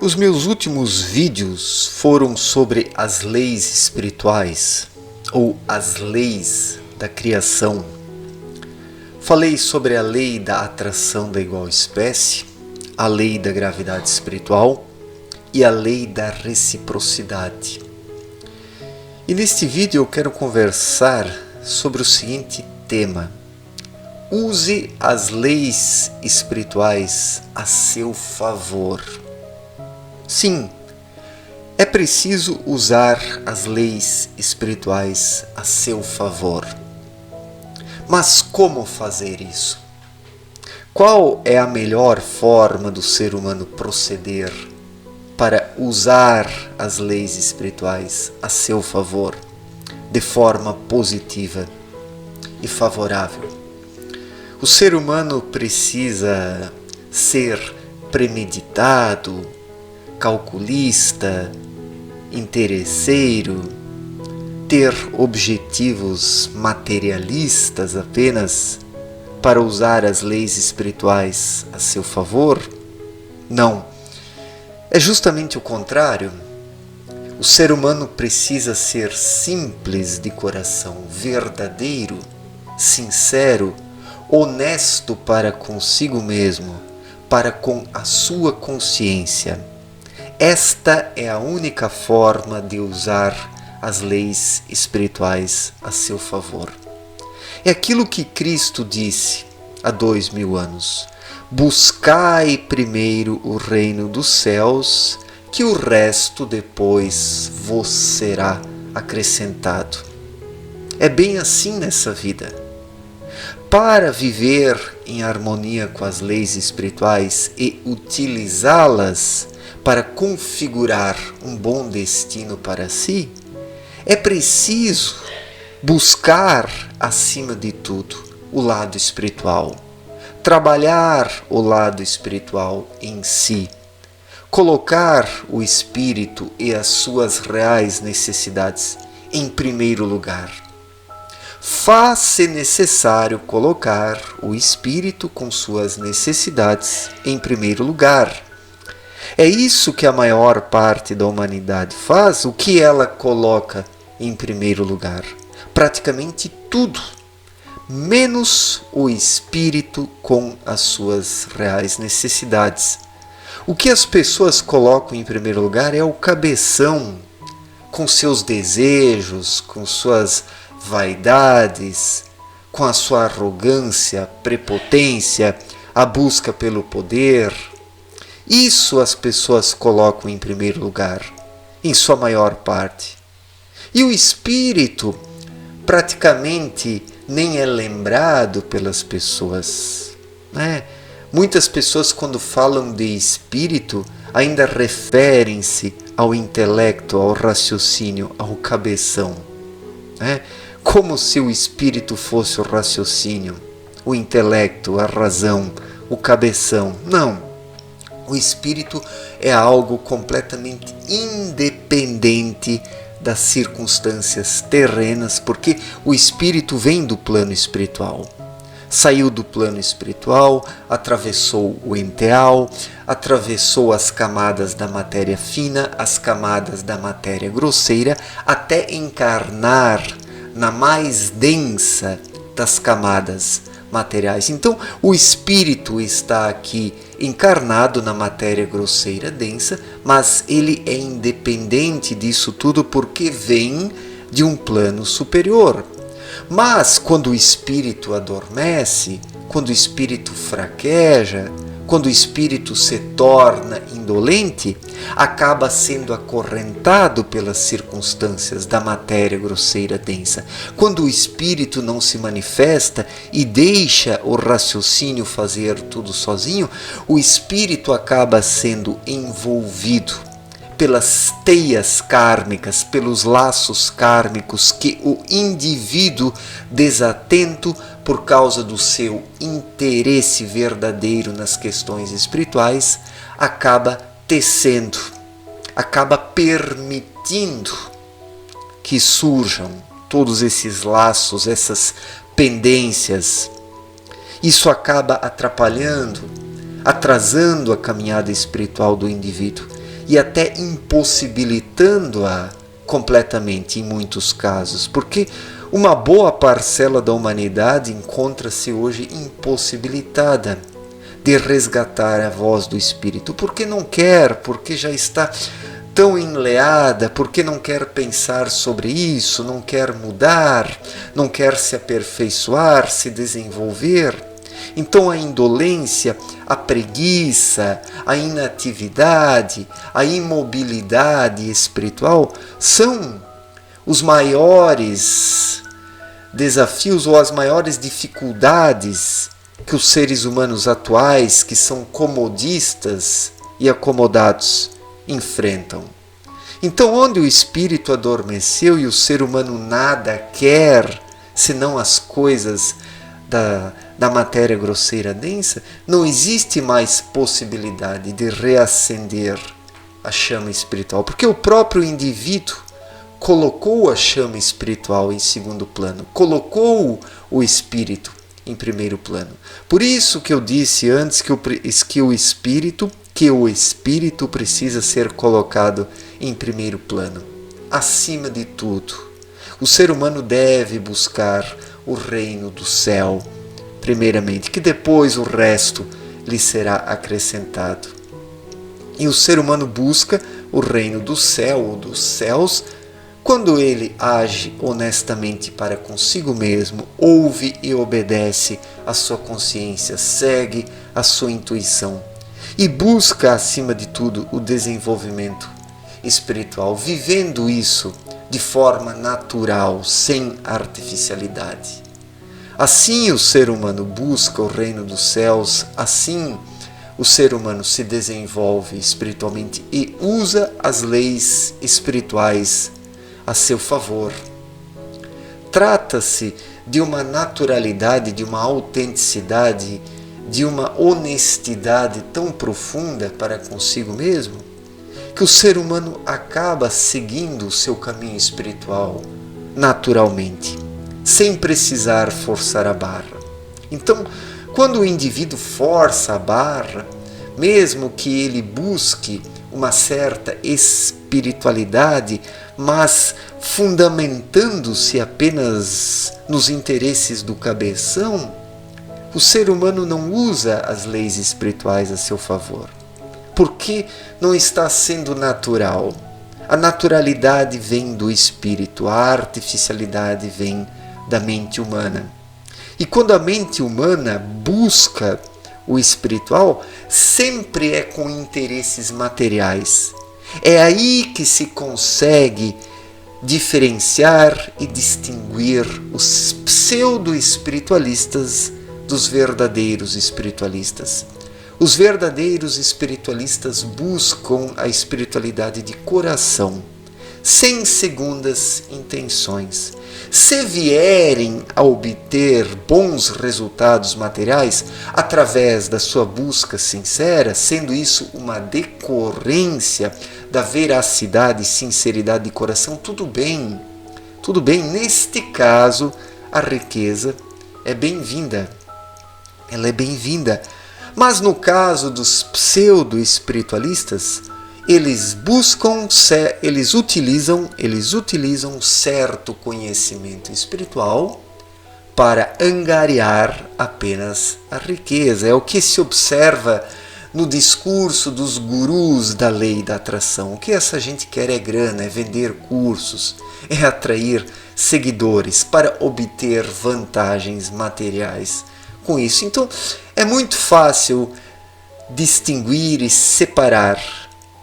Os meus últimos vídeos foram sobre as leis espirituais, ou as leis da criação. Falei sobre a lei da atração da igual espécie, a lei da gravidade espiritual e a lei da reciprocidade. E neste vídeo eu quero conversar sobre o seguinte tema: use as leis espirituais a seu favor. Sim, é preciso usar as leis espirituais a seu favor. Mas como fazer isso? Qual é a melhor forma do ser humano proceder para usar as leis espirituais a seu favor, de forma positiva e favorável? O ser humano precisa ser premeditado, calculista, interesseiro, ter objetivos materialistas apenas para usar as leis espirituais a seu favor? Não. É justamente o contrário. O ser humano precisa ser simples de coração, verdadeiro, sincero, honesto para consigo mesmo, para com a sua consciência. Esta é a única forma de usar as leis espirituais a seu favor. É aquilo que Cristo disse há 2000 anos. Buscai primeiro o reino dos céus, que o resto depois vos será acrescentado. É bem assim nessa vida. Para viver em harmonia com as leis espirituais e utilizá-las para configurar um bom destino para si, é preciso buscar, acima de tudo, o lado espiritual, trabalhar o lado espiritual em si, colocar o espírito e as suas reais necessidades em primeiro lugar. Faz-se necessário colocar o espírito com suas necessidades em primeiro lugar. É isso que a maior parte da humanidade faz. O que ela coloca em primeiro lugar? Praticamente tudo, menos o espírito com as suas reais necessidades. O que as pessoas colocam em primeiro lugar é o cabeção, com seus desejos, com suas vaidades, com a sua arrogância, prepotência, a busca pelo poder. Isso as pessoas colocam em primeiro lugar, em sua maior parte. E o espírito praticamente nem é lembrado pelas pessoas, né? Muitas pessoas, quando falam de espírito, ainda referem-se ao intelecto, ao raciocínio, ao cabeção, né? Como se o espírito fosse o raciocínio, o intelecto, a razão, o cabeção. Não. O espírito é algo completamente independente das circunstâncias terrenas, porque o espírito vem do plano espiritual. Saiu do plano espiritual, atravessou o enteal, atravessou as camadas da matéria fina, as camadas da matéria grosseira, até encarnar na mais densa das camadas materiais. Então, o espírito está aqui encarnado na matéria grosseira, densa, mas ele é independente disso tudo porque vem de um plano superior. Mas quando o espírito adormece, quando o espírito fraqueja, quando o espírito se torna indolente, acaba sendo acorrentado pelas circunstâncias da matéria grosseira densa. Quando o espírito não se manifesta e deixa o raciocínio fazer tudo sozinho, o espírito acaba sendo envolvido pelas teias kármicas, pelos laços kármicos que o indivíduo desatento por causa do seu interesse verdadeiro nas questões espirituais, acaba tecendo, acaba permitindo que surjam todos esses laços, essas pendências. Isso acaba atrapalhando, atrasando a caminhada espiritual do indivíduo. e até impossibilitando-a completamente em muitos casos, porque uma boa parcela da humanidade encontra-se hoje impossibilitada de resgatar a voz do Espírito, porque não quer, porque já está tão enleada, porque não quer pensar sobre isso, não quer mudar, não quer se aperfeiçoar, se desenvolver. Então a indolência, a preguiça, a inatividade, a imobilidade espiritual são os maiores desafios ou as maiores dificuldades que os seres humanos atuais, que são comodistas e acomodados, enfrentam. Então, onde o espírito adormeceu e o ser humano nada quer senão as coisas da matéria grosseira densa, não existe mais possibilidade de reacender a chama espiritual, porque o próprio indivíduo colocou a chama espiritual em segundo plano, colocou o espírito em primeiro plano. Por isso que eu disse antes que o espírito precisa ser colocado em primeiro plano, acima de tudo. O ser humano deve buscar o reino do céu, primeiramente, que depois o resto lhe será acrescentado. E o ser humano busca o reino do céu ou dos céus quando ele age honestamente para consigo mesmo, ouve e obedece à sua consciência, segue a sua intuição e busca, acima de tudo, o desenvolvimento espiritual, vivendo isso de forma natural, sem artificialidade. Assim o ser humano busca o reino dos céus, assim o ser humano se desenvolve espiritualmente e usa as leis espirituais a seu favor. Trata-se de uma naturalidade, de uma autenticidade, de uma honestidade tão profunda para consigo mesmo, que o ser humano acaba seguindo o seu caminho espiritual naturalmente, sem precisar forçar a barra. Então, quando o indivíduo força a barra, mesmo que ele busque uma certa espiritualidade, mas fundamentando-se apenas nos interesses do cabeção, o ser humano não usa as leis espirituais a seu favor, porque não está sendo natural. A naturalidade vem do espírito, a artificialidade vem da mente humana. E quando a mente humana busca o espiritual, sempre é com interesses materiais. É aí que se consegue diferenciar e distinguir os pseudo-espiritualistas dos verdadeiros espiritualistas. Os verdadeiros espiritualistas buscam a espiritualidade de coração, sem segundas intenções. Se vierem a obter bons resultados materiais através da sua busca sincera, sendo isso uma decorrência da veracidade e sinceridade de coração, tudo bem. Tudo bem, neste caso, a riqueza é bem-vinda. Ela é bem-vinda. Mas no caso dos pseudo-espiritualistas, eles utilizam certo conhecimento espiritual para angariar apenas a riqueza. É o que se observa no discurso dos gurus da lei da atração. O que essa gente quer é grana, é vender cursos, é atrair seguidores para obter vantagens materiais com isso. Então, é muito fácil distinguir e separar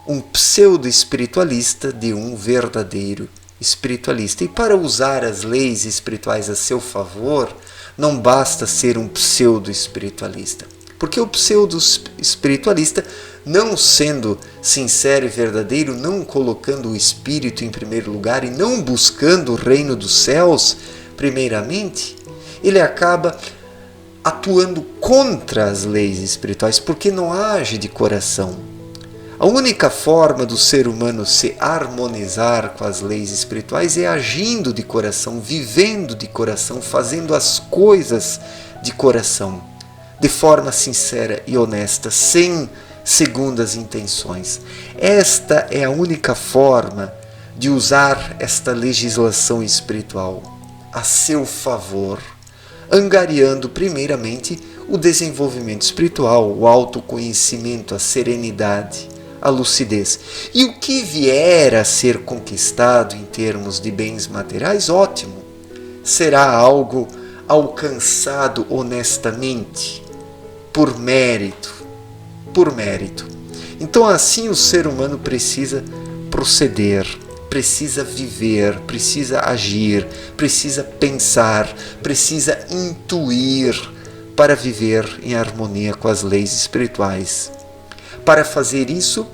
um pseudo-espiritualista de um verdadeiro espiritualista. E para usar as leis espirituais a seu favor, não basta ser um pseudo-espiritualista. Porque o pseudo-espiritualista, não sendo sincero e verdadeiro, não colocando o espírito em primeiro lugar e não buscando o reino dos céus, primeiramente, ele acaba atuando contra as leis espirituais, porque não age de coração. A única forma do ser humano se harmonizar com as leis espirituais é agindo de coração, vivendo de coração, fazendo as coisas de coração, de forma sincera e honesta, sem segundo as intenções. Esta é a única forma de usar esta legislação espiritual a seu favor, angariando primeiramente o desenvolvimento espiritual, o autoconhecimento, a serenidade, a lucidez. E o que vier a ser conquistado em termos de bens materiais, ótimo, será algo alcançado honestamente, por mérito. Então assim o ser humano precisa proceder, precisa viver, precisa agir, precisa pensar, precisa intuir para viver em harmonia com as leis espirituais. Para fazer isso,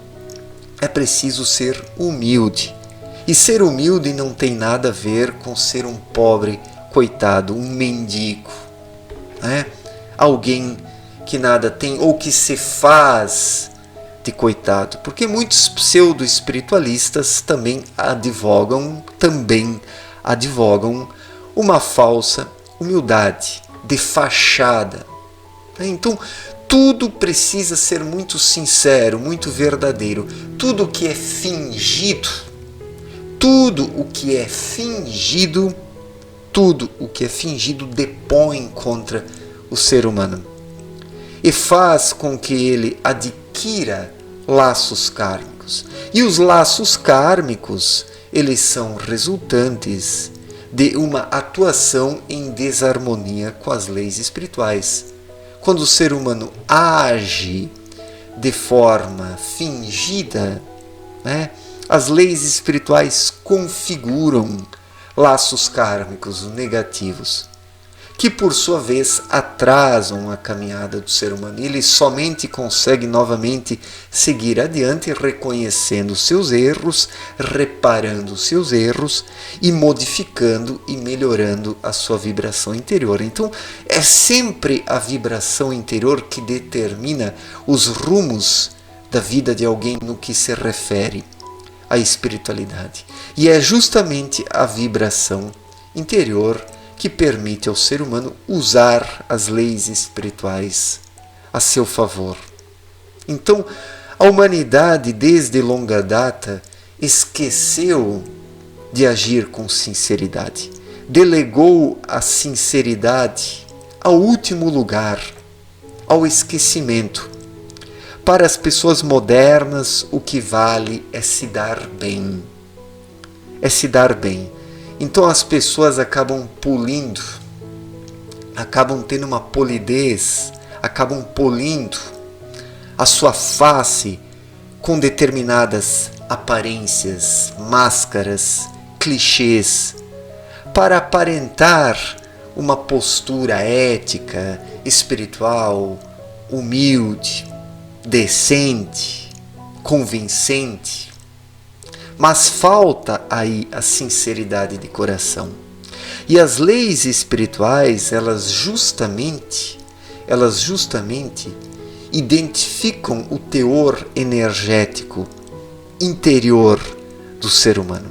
é preciso ser humilde. E ser humilde não tem nada a ver com ser um pobre coitado, um mendigo, né? Alguém que nada tem ou que se faz de coitado, porque muitos pseudo-espiritualistas também advogam uma falsa humildade, de fachada. Então, tudo precisa ser muito sincero, muito verdadeiro. Tudo o que é fingido depõe contra o ser humano e faz com que ele adquira laços kármicos. E os laços kármicos, eles são resultantes de uma atuação em desarmonia com as leis espirituais. Quando o ser humano age de forma fingida, né, as leis espirituais configuram laços kármicos negativos, que por sua vez atrasam a caminhada do ser humano. Ele somente consegue novamente seguir adiante reconhecendo seus erros, reparando seus erros e modificando e melhorando a sua vibração interior. Então é sempre a vibração interior que determina os rumos da vida de alguém no que se refere à espiritualidade. E é justamente a vibração interior que permite ao ser humano usar as leis espirituais a seu favor. Então, a humanidade, desde longa data, esqueceu de agir com sinceridade. Delegou a sinceridade ao último lugar, ao esquecimento. Para as pessoas modernas, o que vale é se dar bem. Então as pessoas acabam polindo, acabam tendo uma polidez, acabam polindo a sua face com determinadas aparências, máscaras, clichês, para aparentar uma postura ética, espiritual, humilde, decente, convincente. Mas falta aí a sinceridade de coração. E as leis espirituais, elas justamente identificam o teor energético interior do ser humano.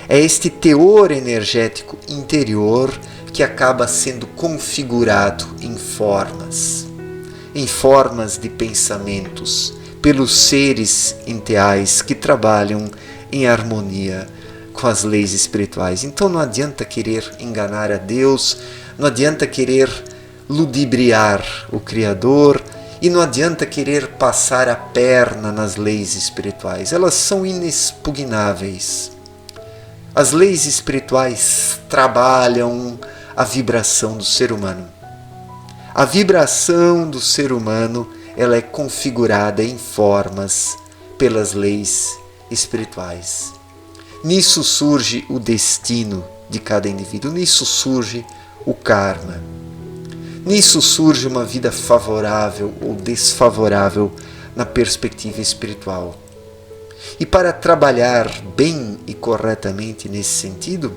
É este teor energético interior que acaba sendo configurado em formas de pensamentos, pelos seres enteais que trabalham em harmonia com as leis espirituais. Então não adianta querer enganar a Deus, não adianta querer ludibriar o Criador e não adianta querer passar a perna nas leis espirituais. Elas são inexpugnáveis. As leis espirituais trabalham a vibração do ser humano. A vibração do ser humano, ela é configurada em formas pelas leis espirituais. Nisso surge o destino de cada indivíduo, nisso surge o karma, nisso surge uma vida favorável ou desfavorável na perspectiva espiritual. E para trabalhar bem e corretamente nesse sentido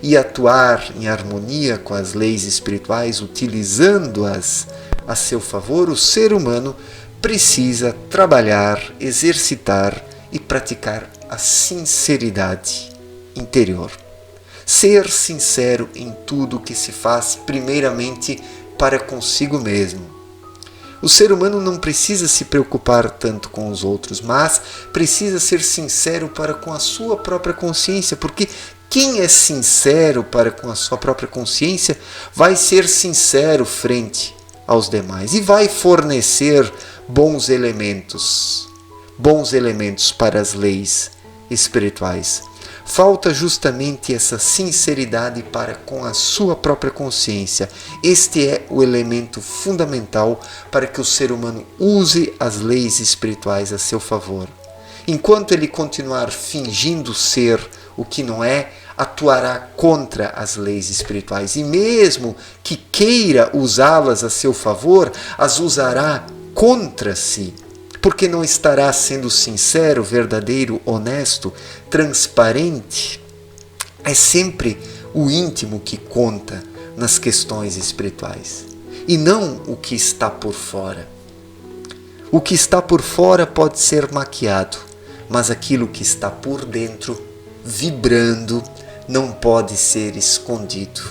e atuar em harmonia com as leis espirituais, utilizando-as a seu favor, o ser humano precisa trabalhar, exercitar e praticar a sinceridade interior. Ser sincero em tudo o que se faz, primeiramente para consigo mesmo. O ser humano não precisa se preocupar tanto com os outros, mas precisa ser sincero para com a sua própria consciência, porque quem é sincero para com a sua própria consciência vai ser sincero frente aos demais e vai fornecer bons elementos para as leis espirituais. Falta justamente essa sinceridade para com a sua própria consciência. Este é o elemento fundamental para que o ser humano use as leis espirituais a seu favor. Enquanto ele continuar fingindo ser o que não é, atuará contra as leis espirituais. E mesmo que queira usá-las a seu favor, as usará contra si. Porque não estará sendo sincero, verdadeiro, honesto, transparente. É sempre o íntimo que conta nas questões espirituais e não o que está por fora. O que está por fora pode ser maquiado, mas aquilo que está por dentro, vibrando, não pode ser escondido,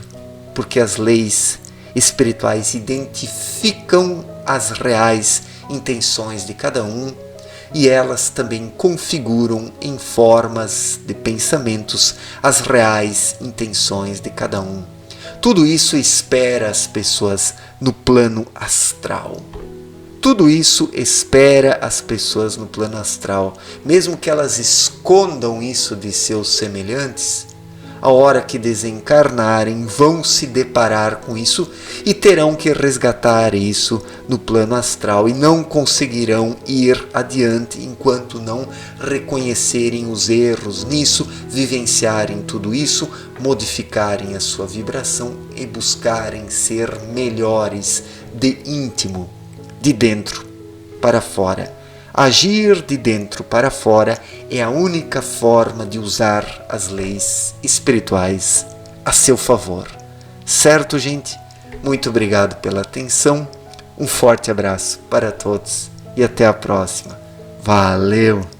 porque as leis espirituais identificam as reais intenções de cada um e elas também configuram em formas de pensamentos as reais intenções de cada um. Tudo isso espera as pessoas no plano astral. Tudo isso espera as pessoas no plano astral, mesmo que elas escondam isso de seus semelhantes. A hora que desencarnarem, vão se deparar com isso e terão que resgatar isso no plano astral e não conseguirão ir adiante enquanto não reconhecerem os erros nisso, vivenciarem tudo isso, modificarem a sua vibração e buscarem ser melhores de íntimo, de dentro para fora. Agir de dentro para fora é a única forma de usar as leis espirituais a seu favor. Certo, gente? Muito obrigado pela atenção. Um forte abraço para todos e até a próxima. Valeu!